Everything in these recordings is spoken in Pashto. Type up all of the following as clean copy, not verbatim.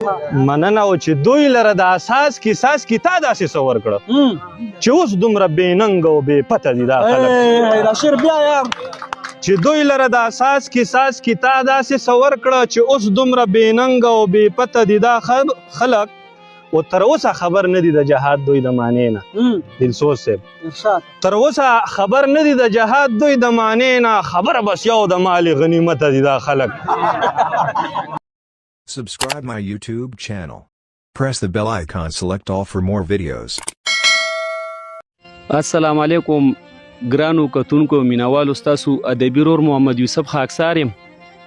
مننه او چې دوی لره د اساس کی تا داسې څه ورکړه چې اوس دومره بې ننګ او بې پته دي دا خلک چې دوی لره د اساس کی تا داسې څه ورکړه چې اوس دومره بې ننګ او بې پته دي دا خلک او تر اوسه خبر نه دي د جهاد دوی د معنی نه دلسوز صاحب تر اوسه خبر نه دي د جهاد دوی د معنی نه خبره بس یو د مال غنیمت دي دا خلک Subscribe my YouTube channel. Press the bell icon, select all for more videos. السلام علیکم ګرانو کتونکو مینوالو ستاسو ادبي رور محمد یوسف خاکسار یم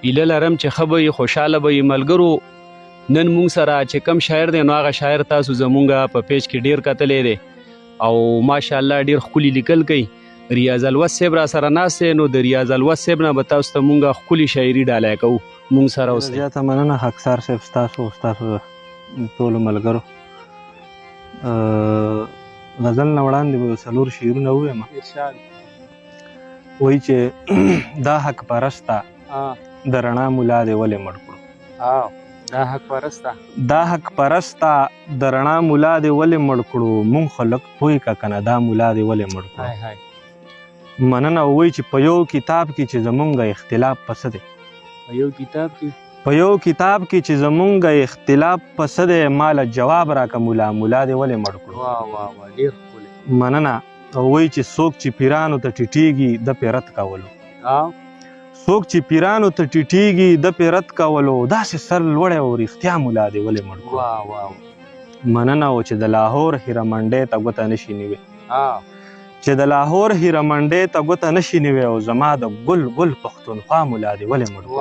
هیله لرم چې ښه به یې خوشحاله به یې ملګرو نن موږ سره چې کم شاعر دی نو هغه شاعر تاسو زمونږ په پیج کې ډیر کتلی دی او ماشاءالله ډیر ښکلي لیکل کوي ریاض الوس صاحب را سره ناست دی نو د ریاض الوس صاحب نه به تاسو ته موږ ښکلي شاعري ډالۍ کوو موږ سره اوسئ زیاته مننه خاکسار صاحب ستاسو ټولو ملګرو غزل نه وړاندې به څلور شعرونه ووایم وایي چې دا حق پرسته د رڼا ملا دې ولې مړ کړو دا حق پرسته د رڼا ملا دې ولې مړ کړو مونږ خلک پوه که کنه دا ملا دې ولې مړ کړو مننه وایي چې په یو کتاب کې چې زمونږ اختلاف پسه دی په یو کتاب کې چې زمونږ اختلاف پسه دی ماله جواب راکه ملا دې ولې مړ کړو مننه وایي چې څوک چې پیرانو ته ټیټیږي د پې رد کولو څوک چې پیرانو ته ټیټیږي د پې رد کولو داسې سر لوړی او رښتیا ملا دې ولې مړ کړو مننه و چې د لاهور هیره منډۍ ته ګوته نشي نیوې چې د لاهور هیره منډۍ ته ګوته نشي نیوې او زما د ګل پښتونخوا ملا دې ولې مړ کړو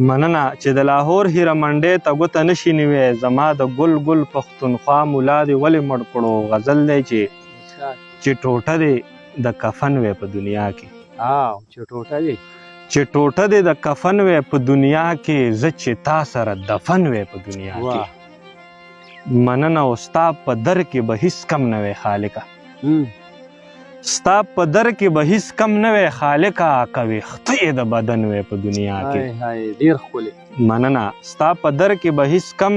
مننه چې د لاهور هیره منډۍ ته ګوته نشي نیوې زما د ګل پښتونخوا ملا دې ولې مړ کړو غزل دی چې ټوټه دی د کفن وې په دنیا کې چې ټوټه دی د کفن وې په دنیا کې زه چې تا سره دفن وې په دنیا کې مننه او ستا په در کې به هیڅ کم نه وې خالقه ستا په در کې به هیڅ کم نه وې خالقه که ویښته یې د بدن وې په دنیا کې مننه ستا په در کې به هیڅ کم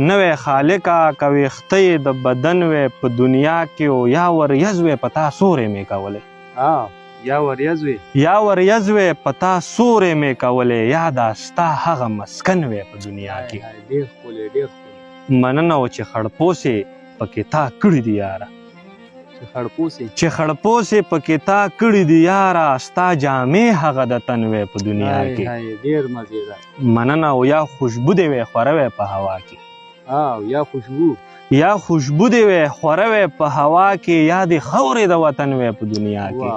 نه وې خالقه که ویښته یې د بدن وې په دنیا کې او یا وریځ وې په تا سورې مې کولې یا وریځ وې په تا سورې مې کولې یا دا ستا هغه مسکن وې په دنیا کې مننه و چې خړپوسې پکې تا کړي دي یاره چې خړپوسې پکې تا کړي دي یاره ستا جامې هغه د تن وې په دنیا کې مننه او یا خوشبو دې وې خوره وې په هوا کې یا خوشبو دې وې خوره وې په هوا کې یا دې خاورې د وطن وې په دنیا کې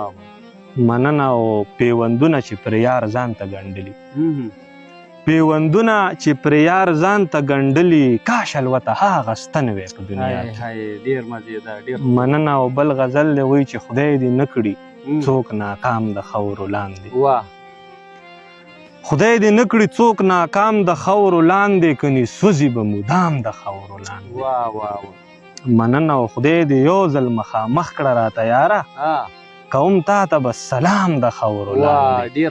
مننه او پیوندونه چې پر یار ځان ته ګنډلي پیوندونه چې پر یار ځان ته ګنډلي کاش الوته هغه ستن وې په دنیا کې مننه او بل غزل دی وایي چې خدای دې نه کړي څوک ناکام د خاورو لاندې خدای دې نه کړي څوک ناکام د خاورو لاندې کني سوځي به مدام د خاورو لاندې مننه او خدای دې یو ځل مخامخ کړه راته یاره کوم تا ته به سلام د خاورو لاندې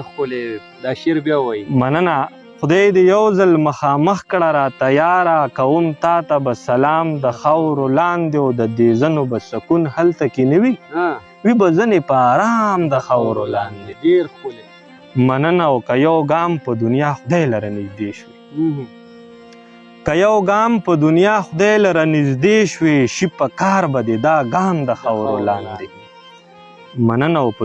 مننه خدای دې یو ځل مخامخ کړه راته یاره کوم تا ته به سلام د خاورو لاندې او د دې ځنو به سکون هلته کې نه وي وي به ځنې په آرام د خاورو لاندې مننه او که یو ګام په دنیا خدای لره نږدې شوي شي په کار به دې دا ګام د خاورو لاندې مننه او په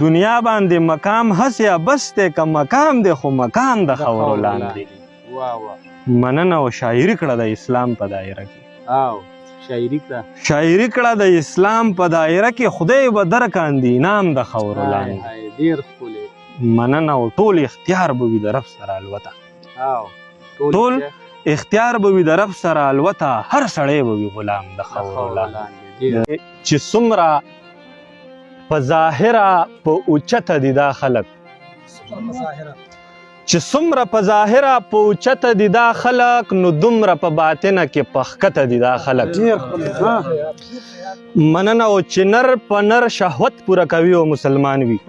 دنیا باندې مقام هسې ابس دی که مقام دی خو مقام د خاورو لاندې مننه او شاعري کړه د اسلام په دایره کې خدای به درکاندي انعام د خاورو لاندې مننه او ټول اختیار به وي د رب سره الوته هر سړی به وي غلام د خاورو لاندې چې څومره په ظاهره په اوچته دي دا خلک چې څومره په ظاهره په اوچته دي دا خلک نو دومره په باطنه کې په ښکته دي دا خلک مننه او چې نر په نر شهوت پوره کوي او مسلمان وي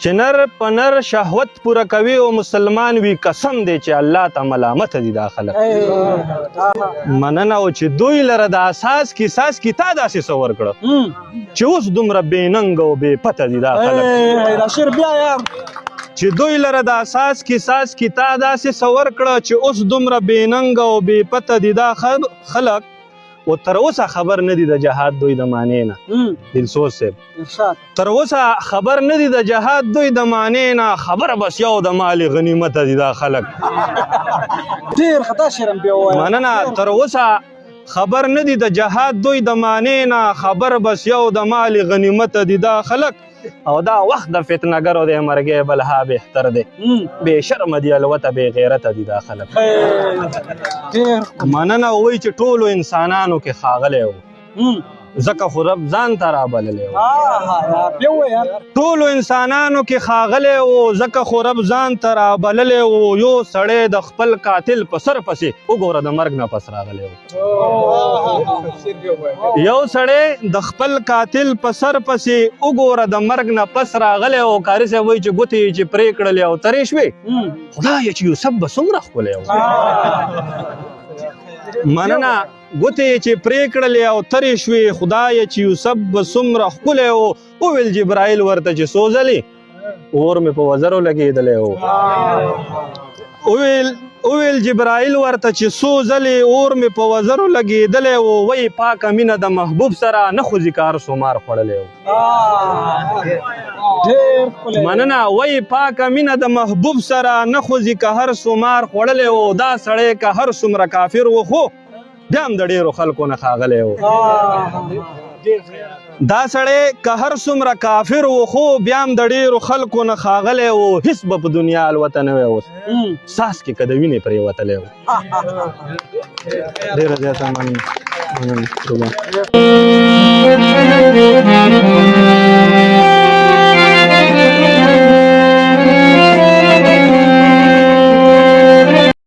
چې نر په نر شهوت پوره کوي او مسلمان وي قسم دی چې الله ته ملامت دي دا خلک مننه او چې دوی لره د اساس کیساس کی تا داسې څه ورکړه چې اوس دومره بې ننګ او بې پته دي دا خلک چې دوی لره د اساس کیساس کی تا داسې څه ورکړه چې اوس دومره بې ننګ او بې پته دي دا خلک او تر اوسه خبر نه دي د جهاد دوی د معنی نه دلسوز صاحب تر اوسه خبر نه دي د جهاد دوی د معنی نه خبره بس یو د مال غنیمت دي دا خلک ډیر خطا شرم بیا وای مننه تر اوسه خبر نه دي د جهاد دوی د معنی نه خبر بس یو د مال غنیمت دي دا خلک او دا وخت د فتنهګرو د مرګې بلها بهتر دی بې شرمه دي الوته بې غیرته دي دا خلک مننه وایي چې ټولو انسانانو کې ښاغلی و ځکه خو رب ځان ته رابللی و ټولو انسانانو کې ښاغلی و ځکه خو رب ځان ته رابللی و یو سړی د خپل قاتل په سر پسې وګوره د مرګ نه پس راغلی و یو سړی د خپل قاتل په سر پسې وګوره د مرګ نه پس راغلی و قاري صاحب وایي چې ګوتې چې پرې کړلې او ترې شوې خدایه چې یوسف به څومره ښکلی و مننه ګوتې چې پرې کړلې او ترې شوې خدایه چې یوسف به څومره ښکلی و وویل جبرایل ورته چې څو ځلې اور مې په وزرو لګېدلی و وویل جبرائیل ورته چې څو ځلې اور مې په وزرو لګېدلی و وایي پاکه مینه د محبوب سره نه خوځي که هر څومار خوړلی و مننه وایي پاکه مینه د محبوب سره نه خوځي که هر څومار خوړلی و دا سړی که هر څومره کافر و خو بیا هم د ډېرو خلکو نه ښاغلی و دا سړی که هر څومره کافر و خو بیا هم د ډېرو خلکو نه ښاغلی و هېڅ به په دنیا الوته نه وی اوس ساس کې که د وینې پرې وتلی و ډېره زیاته مننه